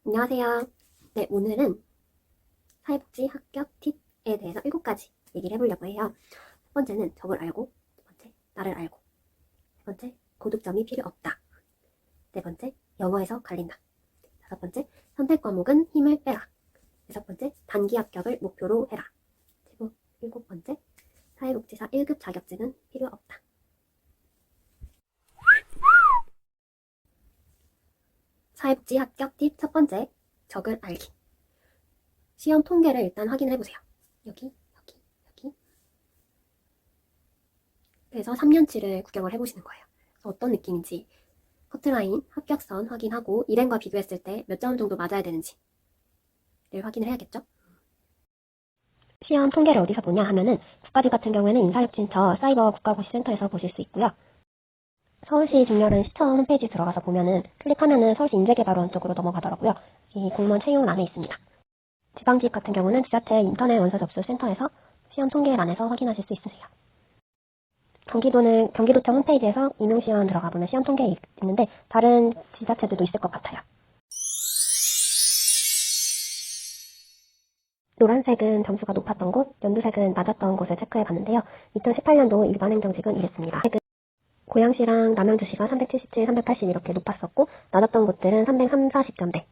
안녕하세요. 네, 오늘은 사회복지 합격 팁에 대해서 7가지 얘기를 해보려고 해요. 첫 번째는 적을 알고, 두 번째, 나를 알고, 세 번째, 고득점이 필요 없다, 네 번째, 영어에서 갈린다, 다섯 번째, 선택 과목은 힘을 빼라, 여섯 번째, 단기 합격을 목표로 해라, 그리고 일곱 번째, 사회복지사 1급 자격증은 필요 없다. 사회복지 합격 팁 첫 번째, 적을 알기. 시험 통계를 일단 확인을 해보세요. 여기. 그래서 3년치를 구경을 해보시는 거예요. 그래서 어떤 느낌인지, 커트라인, 합격선 확인하고 일행과 비교했을 때 몇 점 정도 맞아야 되는지를 확인을 해야겠죠? 시험 통계를 어디서 보냐 하면은 국가직 같은 경우에는 인사혁신처 사이버 국가고시센터에서 보실 수 있고요. 서울시 직렬은 시청 홈페이지 들어가서 보면은 클릭하면은 서울시 인재개발원 쪽으로 넘어가더라고요. 이 공무원 채용란에 있습니다. 지방직 같은 경우는 지자체 인터넷 원서 접수 센터에서 시험 통계란에서 확인하실 수 있으세요. 경기도는 경기도청 홈페이지에서 임용시험 들어가 보면 시험 통계 있는데 다른 지자체들도 있을 것 같아요. 노란색은 점수가 높았던 곳, 연두색은 낮았던 곳을 체크해 봤는데요. 2018년도 일반행정직은 이랬습니다. 고양시랑 남양주시가 377, 380 이렇게 높았었고 낮았던 곳들은 330, 40점대.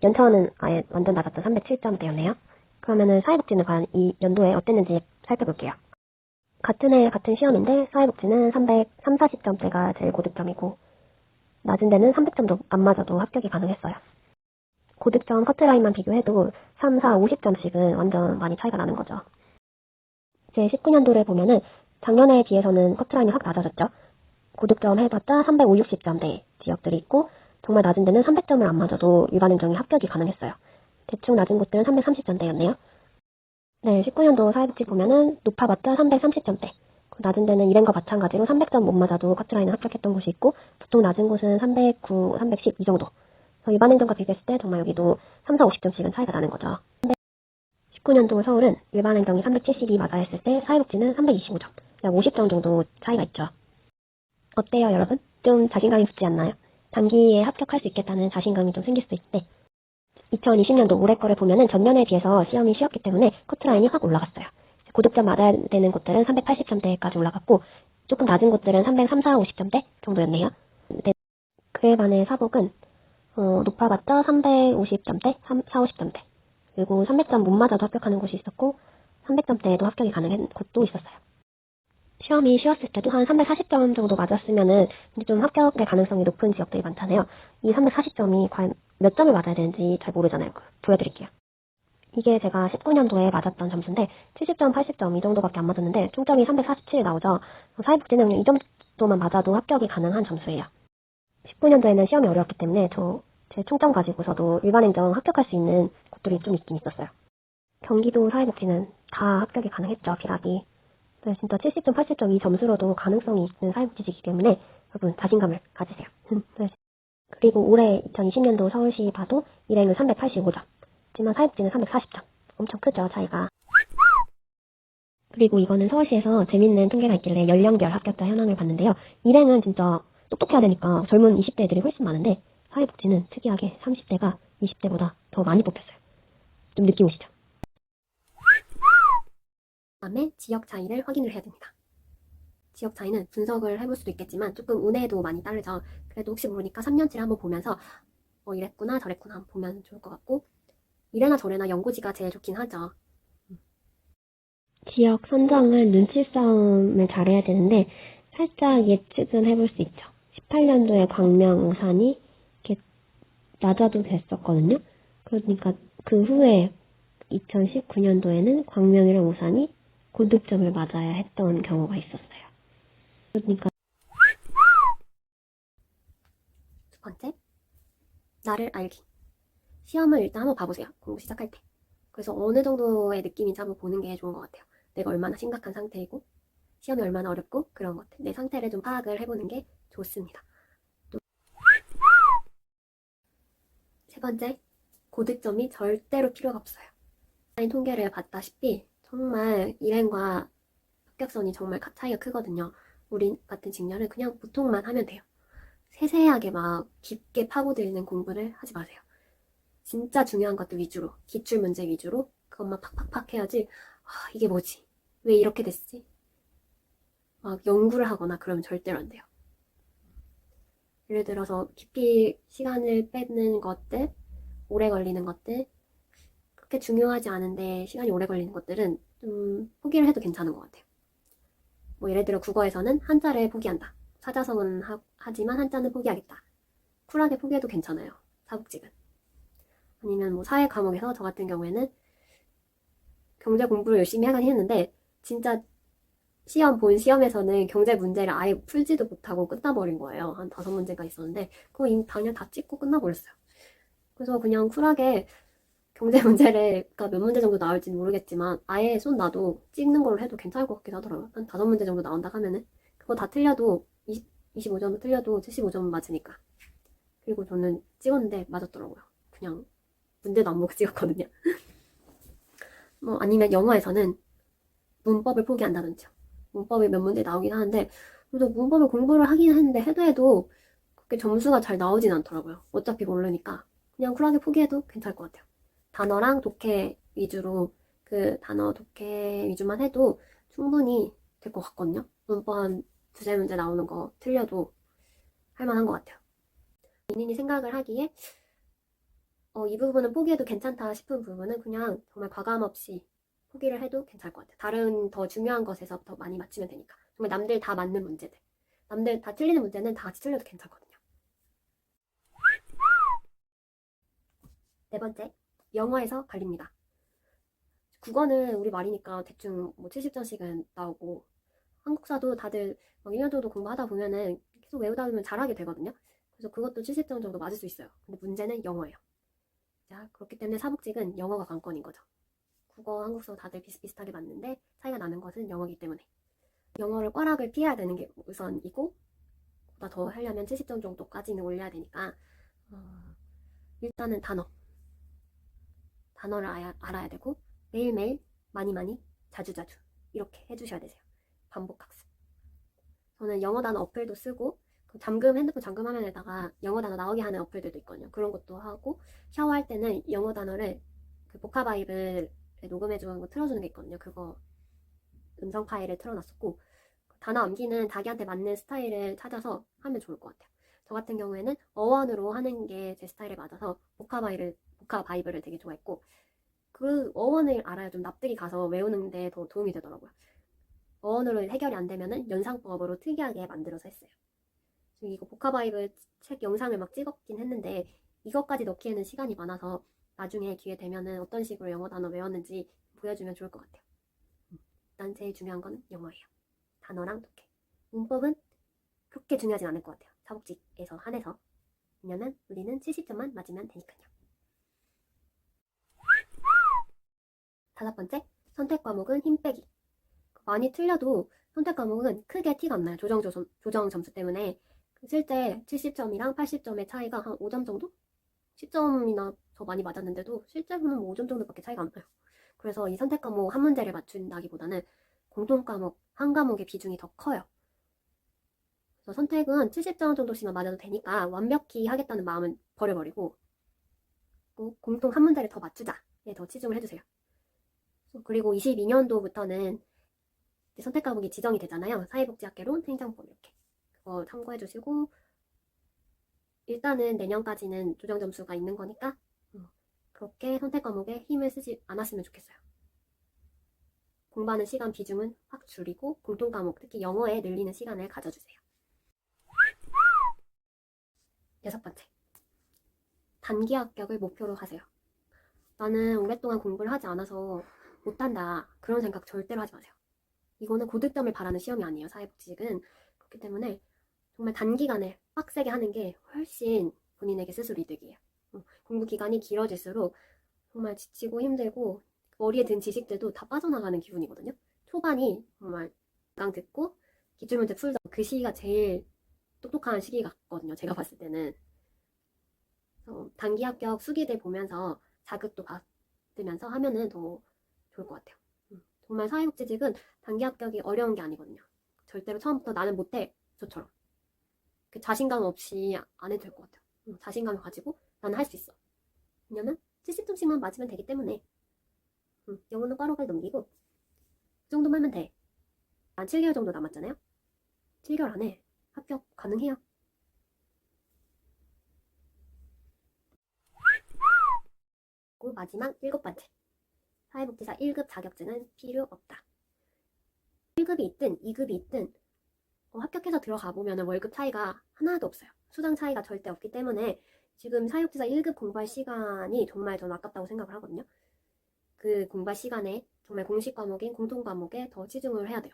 연천은 아예 완전 낮았던 307점대였네요. 그러면은 사회복지는 과연 이 연도에 어땠는지 살펴볼게요. 같은 해 같은 시험인데 사회복지는 40점대가 제일 고득점이고 낮은 데는 300점도 안 맞아도 합격이 가능했어요. 고득점 커트라인만 비교해도 3, 4, 50점씩은 완전 많이 차이가 나는 거죠. 제 19년도를 보면은 작년에 비해서는 커트라인이 확 낮아졌죠. 고득점 해봤자 350, 60점대 지역들이 있고 정말 낮은 데는 300점을 안 맞아도 일반행정이 합격이 가능했어요. 대충 낮은 곳들은 330점대였네요. 네, 19년도 사회복지 보면은 높아봤자 330점대. 낮은 데는 일행과 마찬가지로 300점 못 맞아도 커트라인을 합격했던 곳이 있고 보통 낮은 곳은 309, 310 이 정도. 일반행정과 비교했을 때 정말 여기도 3, 4, 50점씩은 차이가 나는 거죠. 19년도 서울은 일반행정이 372 맞아야 했을 때 사회복지는 325점. 약 50점 정도 차이가 있죠. 어때요, 여러분? 좀 자신감이 붙지 않나요? 단기에 합격할 수 있겠다는 자신감이 좀 생길 수 있는데 2020년도 올해 거를 보면은 전년에 비해서 시험이 쉬웠기 때문에 커트라인이 확 올라갔어요. 고득점 맞아야 되는 곳들은 380점대까지 올라갔고 조금 낮은 곳들은 303, 4, 50점대 정도였네요. 네. 그에 반해 사복은 높아봤자 350점대, 4, 50점대 그리고 300점 못 맞아도 합격하는 곳이 있었고 300점대에도 합격이 가능한 곳도 있었어요. 시험이 쉬웠을 때도 한 340점 정도 맞았으면은 이제 좀 합격의 가능성이 높은 지역들이 많잖아요. 이 340점이 과연 몇 점을 맞아야 되는지 잘 모르잖아요. 보여드릴게요. 이게 제가 19년도에 맞았던 점수인데 70점, 80점 이 정도밖에 안 맞았는데 총점이 347 나오죠. 사회복지는 이 정도만 맞아도 합격이 가능한 점수예요. 19년도에는 시험이 어려웠기 때문에 제 총점 가지고서도 일반행정 합격할 수 있는 곳들이 좀 있긴 있었어요. 경기도 사회복지는 다 합격이 가능했죠. 비락이. 네, 진짜 70점, 80점 이 점수로도 가능성이 있는 사회복지직이기 때문에 여러분 자신감을 가지세요. 네. 그리고 올해 2020년도 서울시 봐도 일행은 385점, 하지만 사회복지는 340점. 엄청 크죠, 차이가. 그리고 이거는 서울시에서 재밌는 통계가 있길래 연령별 합격자 현황을 봤는데요. 일행은 진짜 똑똑해야 되니까 젊은 20대 애들이 훨씬 많은데 사회복지는 특이하게 30대가 20대보다 더 많이 뽑혔어요. 좀 느낌 오시죠? 다음에 지역 차이를 확인을 해야 됩니다. 지역 차이는 분석을 해볼 수도 있겠지만 조금 운에도 많이 따르죠. 그래도 혹시 모르니까 3년치를 한번 보면서 이랬구나 저랬구나 한번 보면 좋을 것 같고 이래나 저래나 연고지가 제일 좋긴 하죠. 지역 선정은 눈치 싸움을 잘해야 되는데 살짝 예측은 해볼 수 있죠. 18년도에 광명, 오산이 이렇게 낮아도 됐었거든요. 그러니까 그 후에 2019년도에는 광명이랑 오산이 고득점을 맞아야 했던 경우가 있었어요. 그러니까 두 번째, 나를 알기. 시험을 일단 한번 봐보세요. 공부 시작할 때. 그래서 어느 정도의 느낌인지 한번 보는 게 좋은 것 같아요. 내가 얼마나 심각한 상태이고 시험이 얼마나 어렵고 그런 것들. 내 상태를 좀 파악을 해보는 게 좋습니다. 또 세 번째, 고득점이 절대로 필요가 없어요. 통계를 봤다시피 정말 일행과 합격선이 정말 차이가 크거든요. 우리 같은 직렬은 그냥 보통만 하면 돼요. 세세하게 막 깊게 파고들는 공부를 하지 마세요. 진짜 중요한 것들 위주로, 기출문제 위주로 그것만 팍팍팍 해야지. 아, 이게 뭐지? 왜 이렇게 됐지? 막 연구를 하거나 그러면 절대로 안 돼요. 예를 들어서 깊이 시간을 빼는 것들, 오래 걸리는 것들, 그렇게 중요하지 않은데 시간이 오래 걸리는 것들은 좀 포기를 해도 괜찮은 것 같아요. 뭐 예를 들어 국어에서는 한자를 포기한다. 사자성어는 하지만 한자는 포기하겠다. 쿨하게 포기해도 괜찮아요. 사복직은. 아니면 뭐 사회 과목에서 저 같은 경우에는 경제 공부를 열심히 하긴 했는데 진짜 본 시험에서는 경제 문제를 아예 풀지도 못하고 끝나버린 거예요. 한 5문제가 있었는데 그거 이미 당연 다 찍고 끝나버렸어요. 그래서 그냥 쿨하게 경제 문제를 그러니까 몇 문제 정도 나올지는 모르겠지만 아예 손 놔도 찍는 걸로 해도 괜찮을 것 같기도 하더라고요. 한 5문제 정도 나온다 하면은 그거 다 틀려도 25점 틀려도 75점 맞으니까. 그리고 저는 찍었는데 맞았더라고요. 그냥 문제도 안 보고 찍었거든요. 뭐 아니면 영어에서는 문법을 포기한다든지요. 문법이 몇 문제 나오긴 하는데 그래도 문법을 공부를 하긴 했는데 해도 그렇게 점수가 잘 나오진 않더라고요. 어차피 모르니까 그냥 쿨하게 포기해도 괜찮을 것 같아요. 단어랑 독해 위주로 그 단어 독해 위주만 해도 충분히 될 것 같거든요. 문법 한 2~3문제 나오는 거 틀려도 할만한 것 같아요. 본인이 생각을 하기에 이 부분은 포기해도 괜찮다 싶은 부분은 그냥 정말 과감 없이 포기를 해도 괜찮을 것 같아요. 다른 더 중요한 것에서 더 많이 맞추면 되니까. 정말 남들 다 맞는 문제들. 남들 다 틀리는 문제는 다 같이 틀려도 괜찮거든요. 4번째, 영어에서 갈립니다. 국어는 우리 말이니까 대충 뭐 70점씩은 나오고 한국사도 다들 막 1년 정도 공부하다 보면은 계속 외우다 보면 잘하게 되거든요. 그래서 그것도 70점 정도 맞을 수 있어요. 근데 문제는 영어예요. 자, 그렇기 때문에 사복직은 영어가 관건인 거죠. 국어, 한국사 다들 비슷비슷하게 맞는데 차이가 나는 것은 영어이기 때문에 영어를 꽈락을 피해야 되는 게 우선이고 보다 더 하려면 70점 정도까지는 올려야 되니까 일단은 단어를 알아야 되고 매일매일 많이 자주자주 이렇게 해주셔야 되세요. 반복학습. 저는 영어 단어 어플도 쓰고 핸드폰 잠금 화면에다가 영어 단어 나오게 하는 어플들도 있거든요. 그런 것도 하고 샤워할 때는 영어 단어를 그 보카바이블 녹음해주는 거 틀어주는 게 있거든요. 그거 음성 파일을 틀어놨었고 단어 암기는 자기한테 맞는 스타일을 찾아서 하면 좋을 것 같아요. 저 같은 경우에는 어원으로 하는 게 제 스타일에 맞아서 보카바이블을 되게 좋아했고 그 어원을 알아야 좀 납득이 가서 외우는데 더 도움이 되더라고요. 어원으로 해결이 안 되면은 연상법으로 특이하게 만들어서 했어요. 이거 보카바이블 책 영상을 막 찍었긴 했는데 이것까지 넣기에는 시간이 많아서 나중에 기회 되면은 어떤 식으로 영어 단어 외웠는지 보여주면 좋을 것 같아요. 일단 제일 중요한 건 영어예요. 단어랑 독해. 문법은 그렇게 중요하진 않을 것 같아요. 사복직에서 한해서. 왜냐면 우리는 70점만 맞으면 되니까요. 5번째, 선택 과목은 힘 빼기. 많이 틀려도 선택 과목은 크게 티가 안 나요. 조정 점수 때문에. 실제 70점이랑 80점의 차이가 한 5점 정도? 10점이나 더 많이 맞았는데도 실제로는 뭐 5점 정도밖에 차이가 안 나요. 그래서 이 선택 과목 한 문제를 맞춘다기보다는 공통 과목 한 과목의 비중이 더 커요. 그래서 선택은 70점 정도씩만 맞아도 되니까 완벽히 하겠다는 마음은 버려버리고 공통 한 문제를 더 맞추자에 더 치중을 해주세요. 그리고 22년도부터는 선택 과목이 지정이 되잖아요. 사회복지학개론, 행정법 이렇게. 그거 참고해 주시고 일단은 내년까지는 조정 점수가 있는 거니까 그렇게 선택 과목에 힘을 쓰지 않았으면 좋겠어요. 공부하는 시간 비중은 확 줄이고 공통 과목, 특히 영어에 늘리는 시간을 가져주세요. 6번째, 단기 합격을 목표로 하세요. 나는 오랫동안 공부를 하지 않아서 못한다 그런 생각 절대로 하지 마세요. 이거는 고득점을 바라는 시험이 아니에요. 사회복직은. 그렇기 때문에 정말 단기간에 빡세게 하는 게 훨씬 본인에게 스스로 이득이에요. 공부 기간이 길어질수록 정말 지치고 힘들고 머리에 든 지식들도 다 빠져나가는 기분이거든요. 초반이 정말 강 듣고 기출문제 풀다 그 시기가 제일 똑똑한 시기 같거든요. 제가 봤을 때는. 단기 합격 수기들 보면서 자극도 받으면서 하면은 더 좋을 것 같아요. 정말 사회복지직은 단기 합격이 어려운 게 아니거든요. 절대로 처음부터 나는 못해 저처럼 그 자신감 없이 안 해도 될 것 같아요. 자신감을 가지고 나는 할 수 있어. 왜냐면 70점씩만 맞으면 되기 때문에 영어는 빠르게 넘기고 그 정도만 하면 돼. 한 7개월 정도 남았잖아요. 7개월 안에 합격 가능해요. 그리고 마지막 7번째. 사회복지사 1급 자격증은 필요 없다. 1급이 있든 2급이 있든 합격해서 들어가 보면 월급 차이가 하나도 없어요. 수당 차이가 절대 없기 때문에 지금 사회복지사 1급 공부할 시간이 정말 저는 아깝다고 생각을 하거든요. 그 공부할 시간에 정말 공식 과목인 공통 과목에 더 치중을 해야 돼요.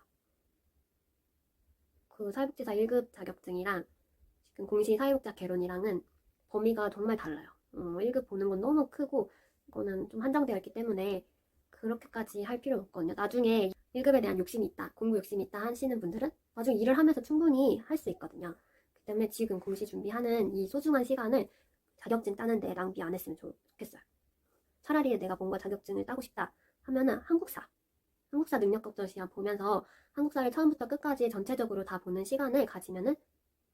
그 사회복지사 1급 자격증이랑 지금 공시 사회복지사 개론이랑은 범위가 정말 달라요. 1급 보는 건 너무 크고 이거는 좀 한정되어 있기 때문에 그렇게까지 할 필요는 없거든요. 나중에 1급에 대한 욕심이 있다, 공부 욕심이 있다 하시는 분들은 나중에 일을 하면서 충분히 할 수 있거든요. 그 때문에 지금 공시 준비하는 이 소중한 시간을 자격증 따는데 낭비 안 했으면 좋겠어요. 차라리 내가 뭔가 자격증을 따고 싶다 하면은 한국사 능력 걱정 시간 보면서 한국사를 처음부터 끝까지 전체적으로 다 보는 시간을 가지면은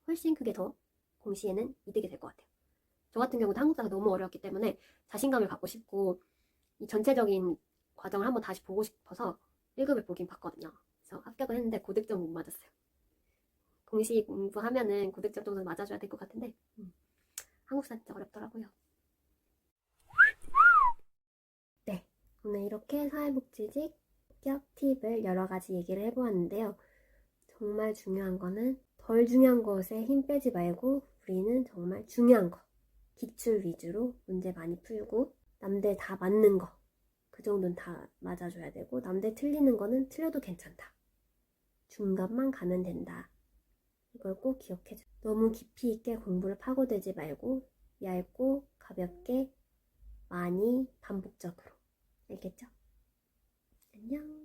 훨씬 그게 더 공시에는 이득이 될 것 같아요. 저 같은 경우도 한국사가 너무 어려웠기 때문에 자신감을 갖고 싶고 이 전체적인 과정을 한번 다시 보고 싶어서 1급을 보긴 봤거든요. 그래서 합격을 했는데 고득점 못 맞았어요. 공시 공부하면은 고득점 정도 맞아줘야 될 것 같은데 한국사 진짜 어렵더라고요. 네, 오늘 이렇게 사회복지직 합격 팁을 여러 가지 얘기를 해보았는데요. 정말 중요한 거는 덜 중요한 것에 힘 빼지 말고 우리는 정말 중요한 거, 기출 위주로 문제 많이 풀고 남들 다 맞는 거, 그 정도는 다 맞아줘야 되고 남들 틀리는 거는 틀려도 괜찮다. 중간만 가면 된다. 이걸 꼭 기억해줘. 너무 깊이 있게 공부를 파고들지 말고 얇고 가볍게 많이 반복적으로. 알겠죠? 안녕.